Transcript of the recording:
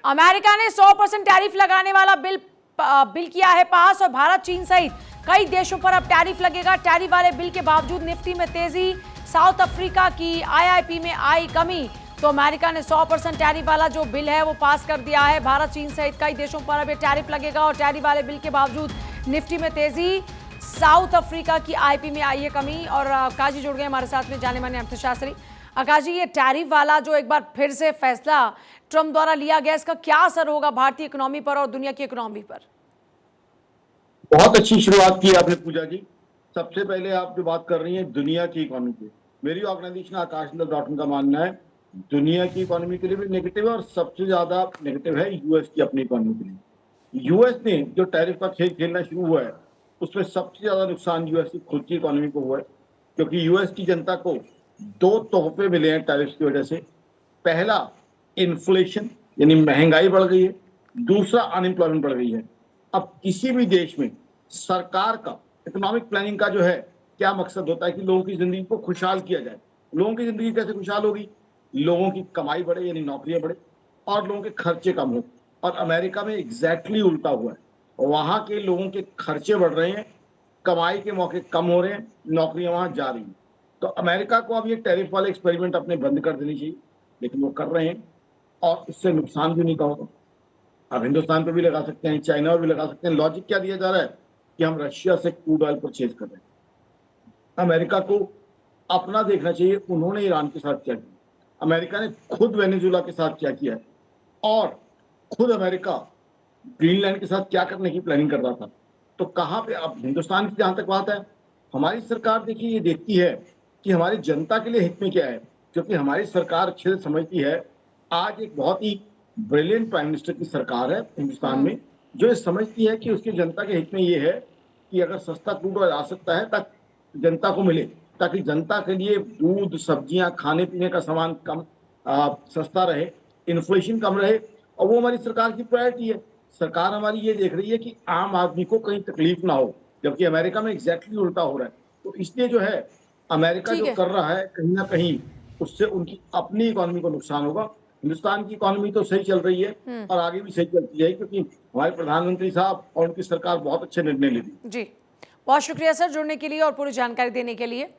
America ने 100% tariff लगाने वाला बिल किया है पास और भारत, चीन सहित कई देशों पर अब टैरिफ लगेगा। टैरिफ वाले बिल के बावजूद निफ्टी में तेजी, साउथ अफ्रीका की आईआईपी में आई कमी। तो अमेरिका ने 100% टैरिफ वाला जो बिल है वो पास कर दिया है। भारत, चीन सहित कई देशों पर अब ये टैरिफ लगेगा और टैरिफ वाले बिल के बावजूद निफ्टी में तेजी, साउथ अफ्रीका की आईपी में आई है कमी। और आकाश जी जुड़ गए हमारे साथ में, जाने माने अर्थशास्त्री। आकाश जी, ये टैरिफ वाला जो एक बार फिर से फैसला ट्रंप द्वारा लिया गया, इसका क्या असर होगा भारतीय इकोनॉमी पर और दुनिया की इकोनॉमी पर? बहुत अच्छी शुरुआत की आपने पूजा जी। सबसे पहले आप जो बात कर रही हैं दुनिया की इकोनॉमी की, मेरी ऑर्गेनाइजेशन आकाश का मानना है दुनिया की इकोनॉमी के लिए भी नेगेटिव है और सबसे ज्यादा नेगेटिव है यूएस की अपनी इकोनॉमी के लिए। यूएस ने जो टैरिफ का खेल खेलना शुरू हुआ है उसमें सबसे ज्यादा नुकसान यूएस की खुद की इकोनॉमी को हुआ है, क्योंकि यूएस की जनता को दो तोहफे मिले हैं टैरिफ की वजह से। पहला, इन्फ्लेशन यानी महंगाई बढ़ गई है, दूसरा अनएम्प्लॉयमेंट बढ़ गई है। अब किसी भी देश में सरकार का इकोनॉमिक प्लानिंग का जो है क्या मकसद होता है कि लोगों की जिंदगी को खुशहाल किया जाए। लोगों की जिंदगी कैसे खुशहाल होगी? लोगों की कमाई बढ़े यानी नौकरियां बढ़े और लोगों के खर्चे कम हो। और अमेरिका में एग्जैक्टली उल्टा हुआ है, वहां के लोगों के खर्चे बढ़ रहे हैं, कमाई के मौके कम हो रहे हैं, नौकरियां वहां जा रही हैं। तो अमेरिका को अब ये टैरिफ वाले एक्सपेरिमेंट अपने बंद कर देनी चाहिए, लेकिन वो कर रहे हैं और इससे नुकसान भी नहीं का होगा। अब हिंदुस्तान पे भी लगा सकते हैं, चाइना पर भी लगा सकते हैं। लॉजिक क्या दिया जा रहा है कि हम रशिया से क्रूड ऑयल परचेज कर रहे हैं। अमेरिका को अपना देखना चाहिए, उन्होंने ईरान के साथ क्या किया, अमेरिका ने खुद वेनेजुला के साथ क्या किया है और खुद अमेरिका ग्रीनलैंड के साथ क्या करने की प्लानिंग कर रहा था। तो कहाँ पे अब हिंदुस्तान की जहां तक बात है, हमारी सरकार देखिए ये देखती है कि हमारी जनता के लिए हित में क्या है, क्योंकि हमारी सरकार अच्छे से समझती है। आज एक बहुत ही ब्रिलियंट प्राइम मिनिस्टर की सरकार है हिंदुस्तान में, जो ये समझती है कि उसकी जनता के हित में ये है कि अगर सस्ता क्रूड ऑयल आ सकता है ताकि जनता को मिले, ताकि जनता के लिए दूध, सब्जियां, खाने पीने का सामान कम सस्ता रहे, इन्फ्लेशन कम रहे। और वो हमारी सरकार की प्रायोरिटी है। सरकार हमारी ये देख रही है कि आम आदमी को कहीं तकलीफ ना हो, जबकि अमेरिका में एग्जैक्टली उल्टा हो रहा है। तो इसलिए जो है अमेरिका जो कर रहा है कहीं ना कहीं उससे उनकी अपनी इकोनॉमी को नुकसान होगा। हिंदुस्तान की इकोनॉमी तो सही चल रही है और आगे भी सही चलती जाएगी, क्योंकि हमारे प्रधानमंत्री साहब और उनकी सरकार बहुत अच्छे निर्णय लेती है। जी, बहुत शुक्रिया सर जुड़ने के लिए और पूरी जानकारी देने के लिए।